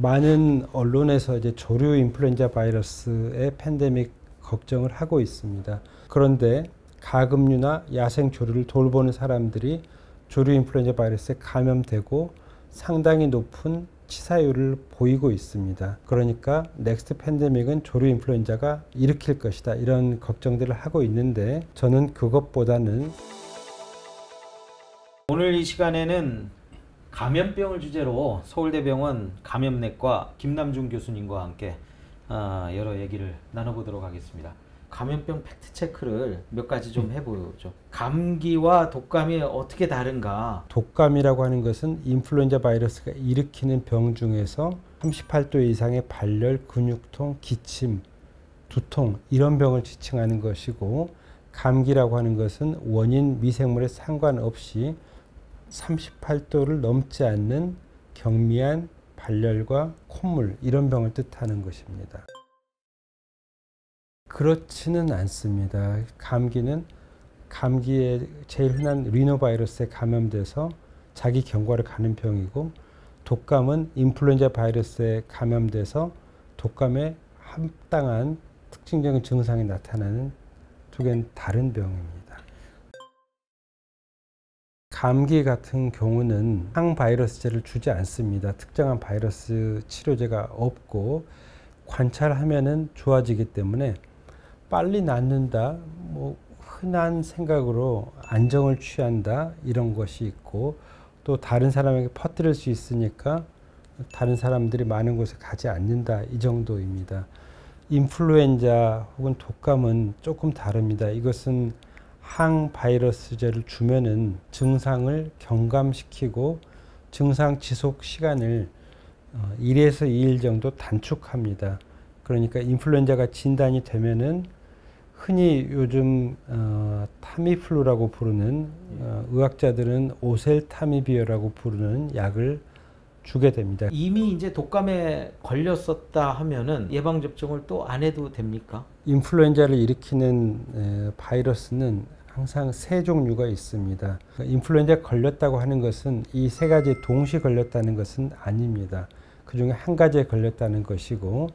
많은 언론에서 이제 조류 인플루엔자 바이러스의 팬데믹 걱정을 하고 있습니다. 그런데 가금류나 야생 조류를 돌보는 사람들이 조류 인플루엔자 바이러스에 감염되고 상당히 높은 치사율을 보이고 있습니다. 그러니까 넥스트 팬데믹은 조류 인플루엔자가 일으킬 것이다, 이런 걱정들을 하고 있는데, 저는 그것보다는 오늘 이 시간에는 감염병을 주제로 서울대병원 감염내과 김남중 교수님과 함께 여러 얘기를 나눠보도록 하겠습니다. 감염병 팩트체크를 몇 가지 좀 해보죠. 감기와 독감이 어떻게 다른가? 독감이라고 하는 것은 인플루엔자 바이러스가 일으키는 병 중에서 38도 이상의 발열, 근육통, 기침, 두통, 이런 병을 지칭하는 것이고, 감기라고 하는 것은 원인 미생물에 상관없이 38도를 넘지 않는 경미한 발열과 콧물, 이런 병을 뜻하는 것입니다. 그렇지는 않습니다. 감기에 제일 흔한 리노바이러스에 감염돼서 자기 경과를 가는 병이고, 독감은 인플루엔자 바이러스에 감염돼서 독감에 합당한 특징적인 증상이 나타나는 두 개는 다른 병입니다. 감기 같은 경우는 항바이러스제를 주지 않습니다. 특정한 바이러스 치료제가 없고 관찰하면은 좋아지기 때문에 빨리 낫는다, 뭐 흔한 생각으로 안정을 취한다, 이런 것이 있고, 또 다른 사람에게 퍼뜨릴 수 있으니까 다른 사람들이 많은 곳에 가지 않는다, 이 정도입니다. 인플루엔자 혹은 독감은 조금 다릅니다. 이것은 항바이러스제를 주면은 증상을 경감시키고 증상 지속 시간을 1에서 2일 정도 단축합니다. 그러니까 인플루엔자가 진단이 되면은 흔히 요즘 타미플루라고 부르는, 의학자들은 오셀타미비어라고 부르는 약을 주게 됩니다. 이미 이제 독감에 걸렸었다 하면은 예방 접종을 또 안 해도 됩니까? 인플루엔자를 일으키는 바이러스는 항상 세 종류가 있습니다. 인플루엔자에 걸렸다고 하는 것은 이 세 가지에 동시 걸렸다는 것은 아닙니다. 그 중에 한 가지에 걸렸다는 것이고,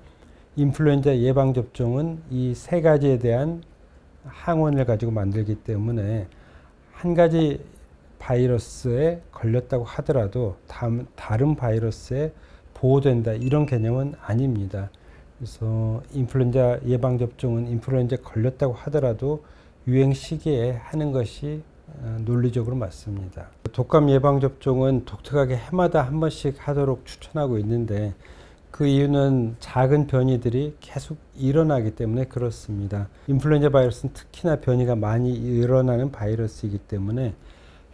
인플루엔자 예방접종은 이 세 가지에 대한 항원을 가지고 만들기 때문에 한 가지 바이러스에 걸렸다고 하더라도 다른 바이러스에 보호된다, 이런 개념은 아닙니다. 그래서 인플루엔자 예방접종은 인플루엔자에 걸렸다고 하더라도 유행 시기에 하는 것이 논리적으로 맞습니다. 독감 예방접종은 독특하게 해마다 한 번씩 하도록 추천하고 있는데, 그 이유는 작은 변이들이 계속 일어나기 때문에 그렇습니다. 인플루엔자 바이러스는 특히나 변이가 많이 일어나는 바이러스이기 때문에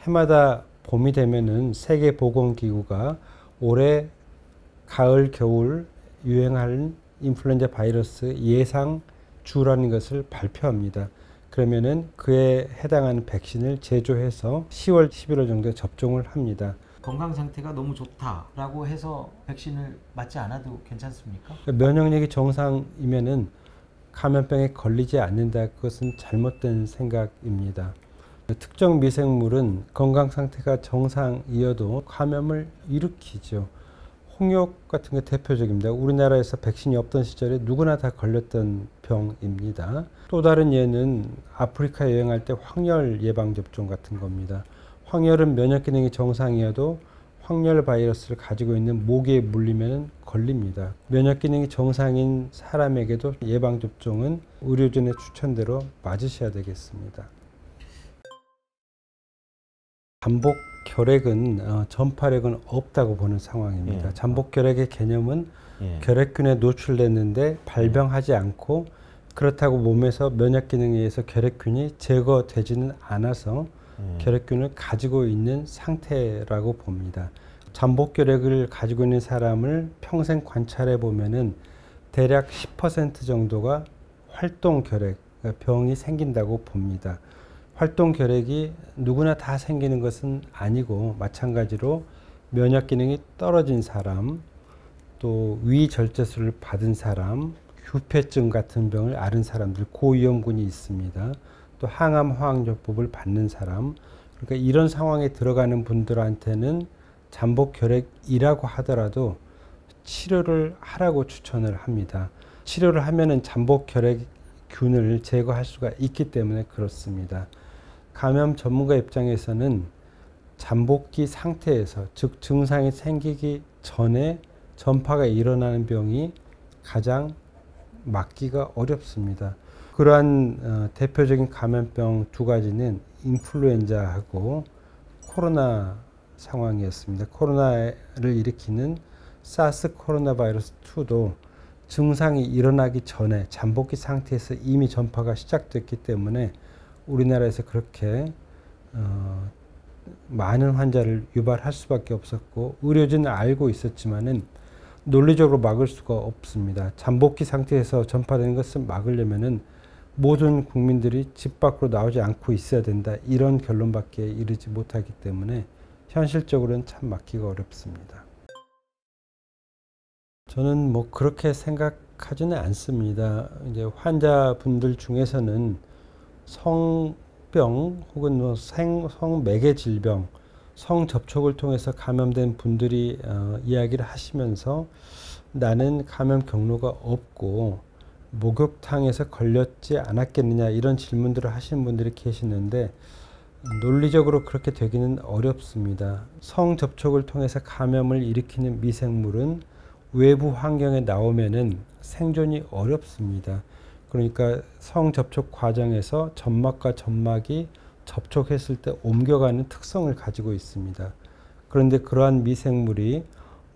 해마다 봄이 되면은 세계보건기구가 올해 가을, 겨울 유행할 인플루엔자 바이러스 예상 주라는 것을 발표합니다. 그러면은 그에 해당하는 백신을 제조해서 10월, 11월 정도에 접종을 합니다. 건강 상태가 너무 좋다라고 해서 백신을 맞지 않아도 괜찮습니까? 면역력이 정상이면은 감염병에 걸리지 않는다, 그것은 잘못된 생각입니다. 특정 미생물은 건강 상태가 정상이어도 감염을 일으키죠. 홍역 같은 게 대표적입니다. 우리나라에서 백신이 없던 시절에 누구나 다 걸렸던 병입니다. 또 다른 예는 아프리카 여행할 때 황열 예방접종 같은 겁니다. 황열은 면역 기능이 정상이어도 황열 바이러스를 가지고 있는 모기에 물리면 걸립니다. 면역 기능이 정상인 사람에게도 예방접종은 의료진의 추천대로 맞으셔야 되겠습니다. 잠복 결핵은 전파력은 없다고 보는 상황입니다. 잠복 결핵의 개념은 결핵균에 노출됐는데 발병하지 않고, 그렇다고 몸에서 면역 기능에 의해서 결핵균이 제거되지는 않아서 결핵균을 가지고 있는 상태라고 봅니다. 잠복 결핵을 가지고 있는 사람을 평생 관찰해 보면은 대략 10% 정도가 활동 결핵, 병이 생긴다고 봅니다. 활동 결핵이 누구나 다 생기는 것은 아니고, 마찬가지로 면역 기능이 떨어진 사람, 또 위절제술을 받은 사람, 휴폐증 같은 병을 앓은 사람들, 고위험군이 있습니다. 또 항암 화학요법을 받는 사람, 그러니까 이런 상황에 들어가는 분들한테는 잠복 결핵이라고 하더라도 치료를 하라고 추천을 합니다. 치료를 하면은 잠복혈액균을 제거할 수가 있기 때문에 그렇습니다. 감염 전문가 입장에서는 잠복기 상태에서, 즉 증상이 생기기 전에 전파가 일어나는 병이 가장 막기가 어렵습니다. 그러한 대표적인 감염병 두 가지는 인플루엔자하고 코로나 상황이었습니다. 코로나를 일으키는 사스 코로나 바이러스 2도 증상이 일어나기 전에 잠복기 상태에서 이미 전파가 시작됐기 때문에 우리나라에서 그렇게 많은 환자를 유발할 수밖에 없었고, 의료진은 알고 있었지만은 논리적으로 막을 수가 없습니다. 잠복기 상태에서 전파되는 것을 막으려면은 모든 국민들이 집 밖으로 나오지 않고 있어야 된다, 이런 결론밖에 이르지 못하기 때문에 현실적으로는 참 막기가 어렵습니다. 저는 뭐 그렇게 생각하지는 않습니다. 이제 환자분들 중에서는 성병 혹은 뭐 성매개 질병, 성접촉을 통해서 감염된 분들이 이야기를 하시면서 나는 감염 경로가 없고 목욕탕에서 걸렸지 않았겠느냐, 이런 질문들을 하시는 분들이 계시는데 논리적으로 그렇게 되기는 어렵습니다. 성접촉을 통해서 감염을 일으키는 미생물은 외부 환경에 나오면은 생존이 어렵습니다. 그러니까 성접촉 과정에서 점막과 점막이 접촉했을 때 옮겨가는 특성을 가지고 있습니다. 그런데 그러한 미생물이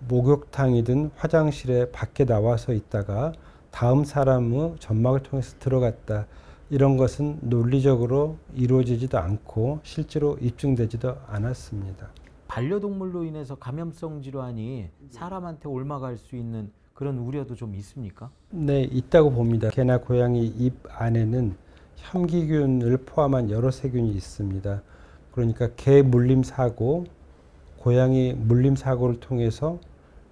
목욕탕이든 화장실에 밖에 나와서 있다가 다음 사람의 점막을 통해서 들어갔다, 이런 것은 논리적으로 이루어지지도 않고 실제로 입증되지도 않았습니다. 반려동물로 인해서 감염성 질환이 사람한테 옮아갈 수 있는 그런 우려도 좀 있습니까? 네, 있다고 봅니다. 개나 고양이 입 안에는 현기균을 포함한 여러 세균이 있습니다. 그러니까 개 물림 사고, 고양이 물림 사고를 통해서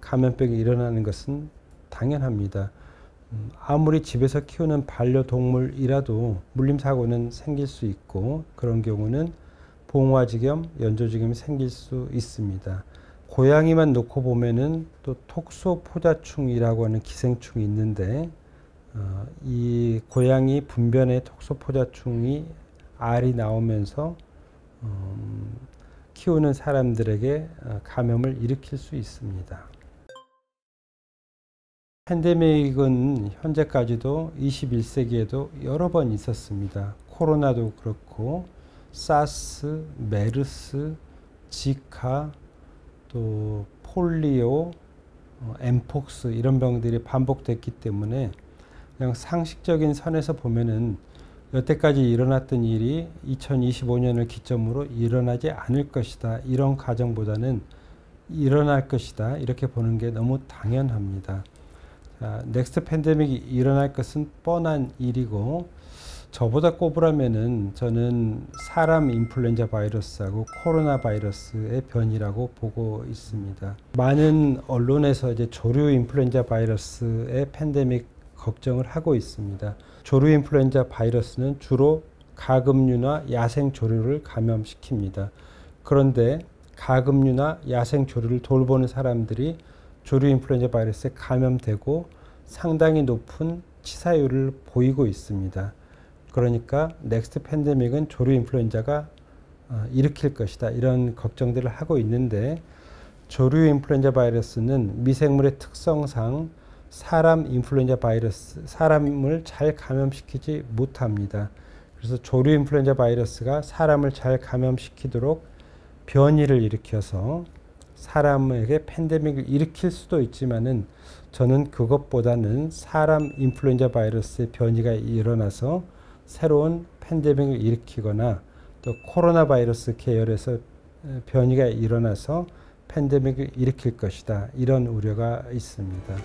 감염병이 일어나는 것은 당연합니다. 아무리 집에서 키우는 반려동물이라도 물림 사고는 생길 수 있고, 그런 경우는 봉화지겸, 연조지겸이 생길 수 있습니다. 고양이만 놓고 보면은 또 톡소포자충이라고 하는 기생충이 있는데, 이 고양이 분변에 톡소포자충이 알이 나오면서 키우는 사람들에게 감염을 일으킬 수 있습니다. 팬데믹은 현재까지도 21세기에도 여러 번 있었습니다. 코로나도 그렇고 사스, 메르스, 지카, 또 폴리오, 엠폭스, 이런 병들이 반복됐기 때문에 그냥 상식적인 선에서 보면은 여태까지 일어났던 일이 2025년을 기점으로 일어나지 않을 것이다, 이런 가정보다는 일어날 것이다, 이렇게 보는 게 너무 당연합니다. 자, 넥스트 팬데믹이 일어날 것은 뻔한 일이고, 저보다 꼽으라면은 저는 사람 인플루엔자 바이러스하고 코로나 바이러스의 변이라고 보고 있습니다. 많은 언론에서 이제 조류 인플루엔자 바이러스의 팬데믹 걱정을 하고 있습니다. 조류 인플루엔자 바이러스는 주로 가금류나 야생 조류를 감염시킵니다. 그런데 가금류나 야생 조류를 돌보는 사람들이 조류 인플루엔자 바이러스에 감염되고 상당히 높은 치사율을 보이고 있습니다. 그러니까 넥스트 팬데믹은 조류 인플루엔자가 일으킬 것이다, 이런 걱정들을 하고 있는데, 조류 인플루엔자 바이러스는 미생물의 특성상 사람 인플루엔자 바이러스, 사람을 잘 감염시키지 못합니다. 그래서 조류 인플루엔자 바이러스가 사람을 잘 감염시키도록 변이를 일으켜서 사람에게 팬데믹을 일으킬 수도 있지만은, 저는 그것보다는 사람 인플루엔자 바이러스의 변이가 일어나서 새로운 팬데믹을 일으키거나 또 코로나 바이러스 계열에서 변이가 일어나서 팬데믹을 일으킬 것이다, 이런 우려가 있습니다.